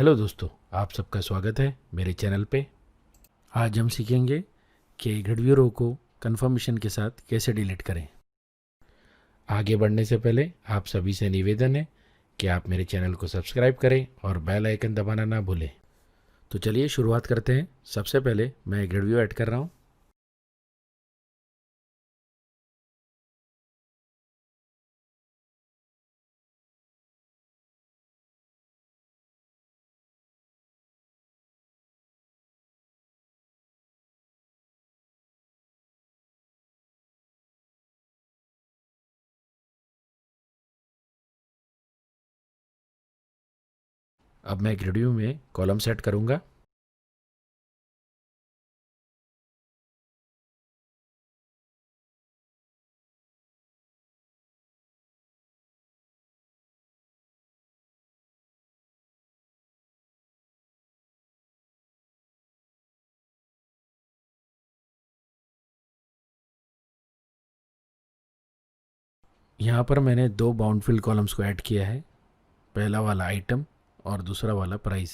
Hello दोस्तों, आप सबका स्वागत है मेरे चैनल पे। आज हम सीखेंगे कि घड़ियों रो को कन्फर्मेशन के साथ कैसे डिलीट करें। आगे बढ़ने से पहले आप सभी से निवेदन है कि आप मेरे चैनल को सब्सक्राइब करें और बेल आइकन दबाना ना भूलें। तो चलिए शुरुआत करते हैं। सबसे पहले मैं घड़ियों ऐड कर रहा हूँ। अब मैं घड़ियों में कॉलम सेट करूँगा। यहाँ पर मैंने दो बाउंड फिल कॉलम्स को ऐड किया है, पहला वाला आइटम और दूसरा वाला प्राइस।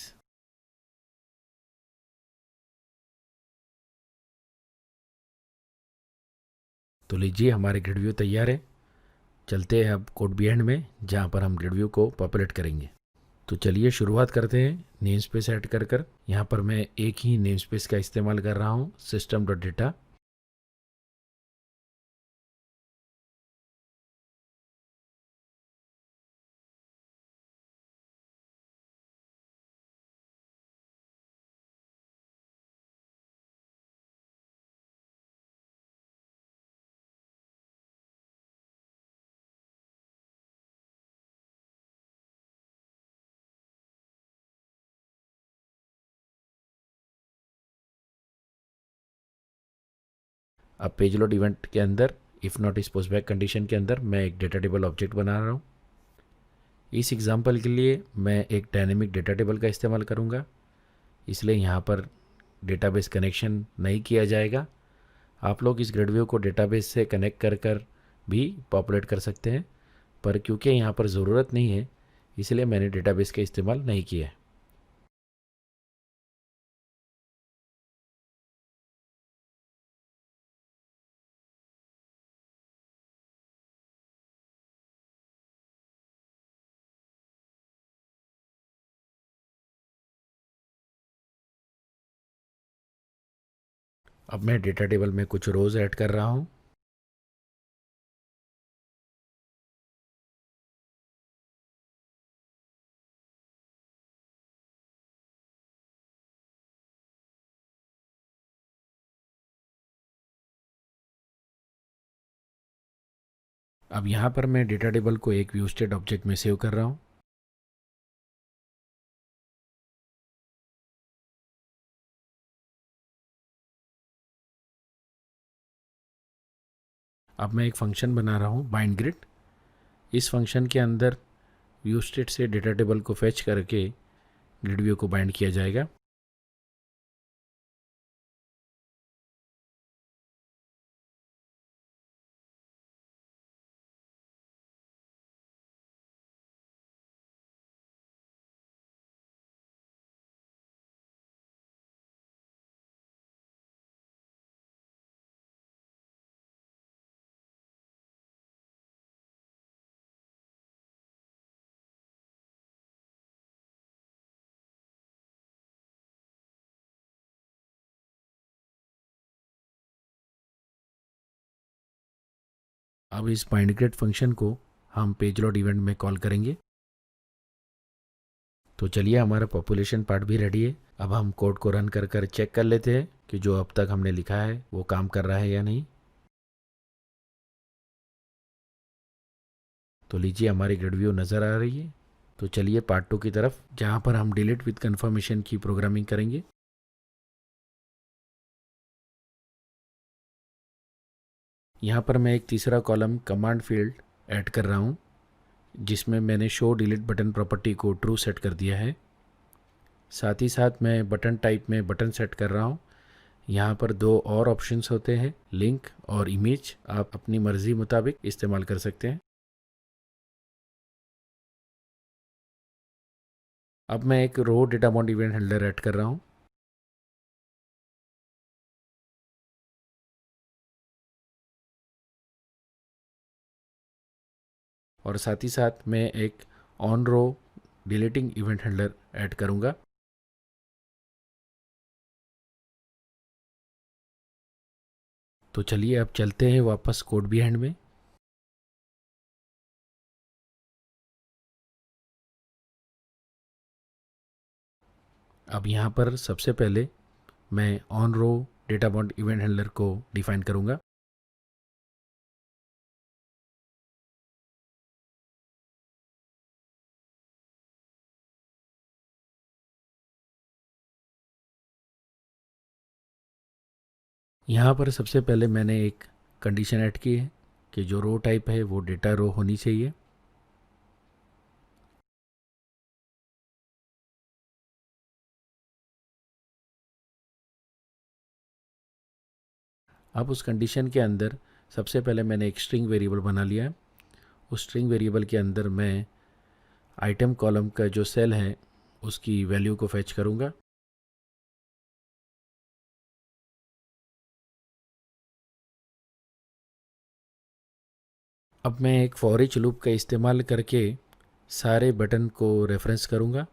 तो लीजिए, हमारे घड़ियों तैयार है। चलते हैं अब कोड बिहाइंड में, जहाँ पर हम घड़ियों को पॉपुलेट करेंगे। तो चलिए शुरुआत करते हैं नेम स्पेस ऐड कर यहाँ पर मैं एक ही नेम स्पेस का इस्तेमाल कर रहा हूँ, सिस्टम डॉट डेटा। अब पेज लोड इवेंट के अंदर इफ़ नॉट इस पोस्टबैक कंडीशन के अंदर मैं एक डेटा टेबल ऑब्जेक्ट बना रहा हूँ। इस एग्जांपल के लिए मैं एक डायनेमिक डेटा टेबल का इस्तेमाल करूँगा, इसलिए यहाँ पर डेटाबेस कनेक्शन नहीं किया जाएगा। आप लोग इस ग्रेडव्यू को डेटाबेस से कनेक्ट कर भी पॉपुलेट कर सकते हैं, पर क्योंकि यहाँ पर ज़रूरत नहीं है इसलिए मैंने डेटाबेस का इस्तेमाल नहीं किया है। अब मैं डेटा टेबल में कुछ रोज़ ऐड कर रहा हूँ। अब यहाँ पर मैं डेटा टेबल को एक व्यू स्टेट ऑब्जेक्ट में सेव कर रहा हूँ। अब मैं एक फंक्शन बना रहा हूँ बाइंड ग्रिड। इस फंक्शन के अंदर व्यू स्टेट से डेटा टेबल को फेच करके ग्रिड व्यू को बाइंड किया जाएगा। अब इस बाइंड ग्रिड फंक्शन को हम पेज लोड इवेंट में कॉल करेंगे। तो चलिए, हमारा पॉपुलेशन पार्ट भी रेडी है। अब हम कोड को रन कर चेक कर लेते हैं कि जो अब तक हमने लिखा है वो काम कर रहा है या नहीं। तो लीजिए, हमारी ग्रिड व्यू नज़र आ रही है। तो चलिए पार्ट 2 की तरफ, जहाँ पर हम डिलीट विद कन्फर्मेशन की प्रोग्रामिंग करेंगे। यहाँ पर मैं एक तीसरा कॉलम कमांड फील्ड ऐड कर रहा हूँ, जिसमें मैंने शो डिलीट बटन प्रॉपर्टी को ट्रू सेट कर दिया है। साथ ही साथ मैं बटन टाइप में बटन सेट कर रहा हूँ। यहाँ पर दो और ऑप्शंस होते हैं, लिंक और इमेज। आप अपनी मर्ज़ी मुताबिक इस्तेमाल कर सकते हैं। अब मैं एक row data bound event handler add कर रहा हूँ। और साथ ही साथ मैं एक on row deleting event handler add करूँगा। तो चलिए अब चलते हैं वापस कोड बिहाइंड में। अब यहाँ पर सबसे पहले मैं on row data bound event handler को डिफाइन करूँगा। यहाँ पर सबसे पहले मैंने एक कंडीशन ऐड की है कि जो रो टाइप है वो डेटा रो होनी चाहिए। अब उस कंडीशन के अंदर सबसे पहले मैंने एक स्ट्रिंग वेरिएबल बना लिया है। उस स्ट्रिंग वेरिएबल के अंदर मैं आइटम कॉलम का जो सेल है उसकी वैल्यू को फेच करूँगा। अब मैं एक फॉर ईच लूप का इस्तेमाल करके सारे बटन को रेफरेंस करूँगा।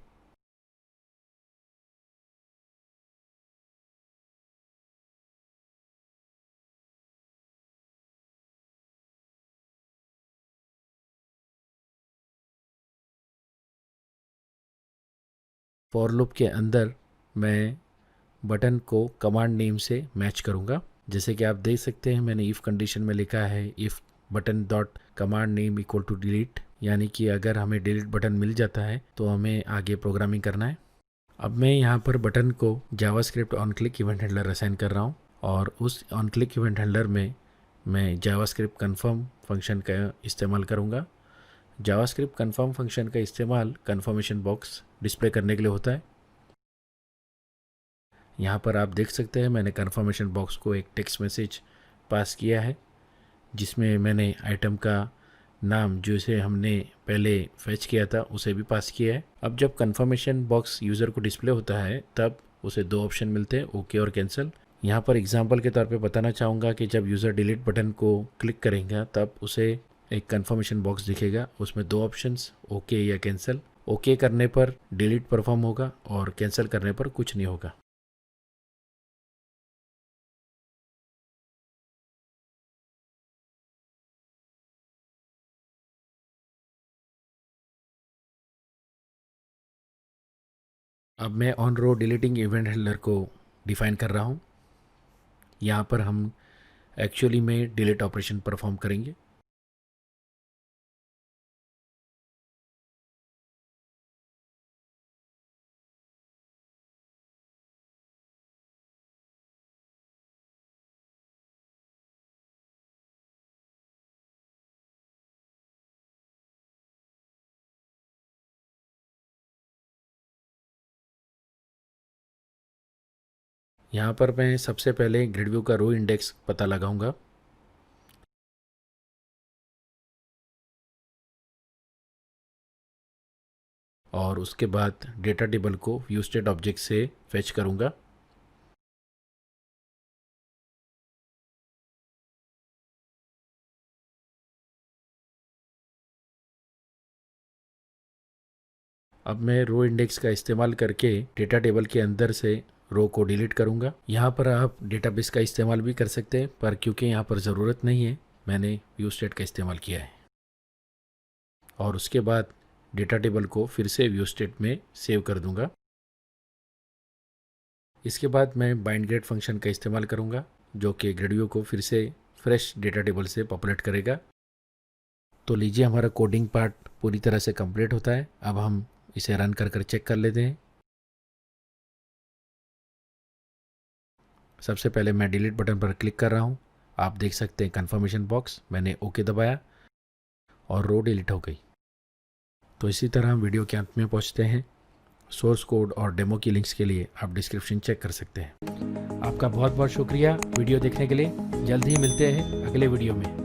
फॉर लूप के अंदर मैं बटन को कमांड नेम से मैच करूँगा। जैसे कि आप देख सकते हैं मैंने इफ़ कंडीशन में लिखा है if button dot command name equal to delete, यानी कि अगर हमें डिलीट बटन मिल जाता है तो हमें आगे प्रोग्रामिंग करना है। अब मैं यहाँ पर बटन को JavaScript on click event handler assign कर रहा हूँ और उस ऑन क्लिक इवेंट हैंडलर में मैं जावास्क्रिप्ट कन्फर्म फंक्शन का इस्तेमाल करूँगा। जावास्क्रिप्ट कन्फर्म फंक्शन का इस्तेमाल कन्फर्मेशन बॉक्स डिस्प्ले करने के लिए होता है। यहाँ पर आप देख सकते हैं मैंने कन्फर्मेशन बॉक्स को एक टेक्स्ट मैसेज पास किया है जिसमें मैंने आइटम का नाम जिसे हमने पहले फेच किया था उसे भी पास किया है। अब जब कन्फर्मेशन बॉक्स यूज़र को डिस्प्ले होता है तब उसे दो ऑप्शन मिलते हैं, ओके और कैंसिल। यहाँ पर एग्जांपल के तौर पे बताना चाहूँगा कि जब यूज़र डिलीट बटन को क्लिक करेगा तब उसे एक कन्फर्मेशन बॉक्स दिखेगा, उसमें दो ऑप्शंस ओके या कैंसिल। ओके करने पर डिलीट परफॉर्म होगा और कैंसिल करने पर कुछ नहीं होगा। अब मैं on row deleting event handler को डिफाइन कर रहा हूँ। यहाँ पर हम एक्चुअली में डिलीट ऑपरेशन परफॉर्म करेंगे। यहाँ पर मैं सबसे पहले ग्रिड व्यू का रो इंडेक्स पता लगाऊंगा। और उसके बाद डेटा टेबल को व्यू स्टेट ऑब्जेक्ट से फेच करूंगा। अब मैं रो इंडेक्स का इस्तेमाल करके डेटा टेबल के अंदर से रो को डिलीट करूंगा। यहाँ पर आप डेटाबेस का इस्तेमाल भी कर सकते हैं पर क्योंकि यहाँ पर ज़रूरत नहीं है मैंने व्यू स्टेट का इस्तेमाल किया है। और उसके बाद डेटा टेबल को फिर से व्यू स्टेट में सेव कर दूंगा। इसके बाद मैं बाइंड ग्रेड फंक्शन का इस्तेमाल करूंगा जो कि ग्रेड व्यू को फिर से फ्रेश डेटा टेबल से पॉपुलेट करेगा। तो लीजिए हमारा कोडिंग पार्ट पूरी तरह से कंप्लीट होता है। अब हम इसे रन कर चेक कर लेते हैं। सबसे पहले मैं डिलीट बटन पर क्लिक कर रहा हूँ। आप देख सकते हैं कन्फर्मेशन बॉक्स, मैंने ओके दबाया और रो डिलीट हो गई। तो इसी तरह हम वीडियो के अंत में पहुँचते हैं। सोर्स कोड और डेमो की लिंक्स के लिए आप डिस्क्रिप्शन चेक कर सकते हैं। आपका बहुत बहुत शुक्रिया वीडियो देखने के लिए। जल्द ही मिलते हैं अगले वीडियो में।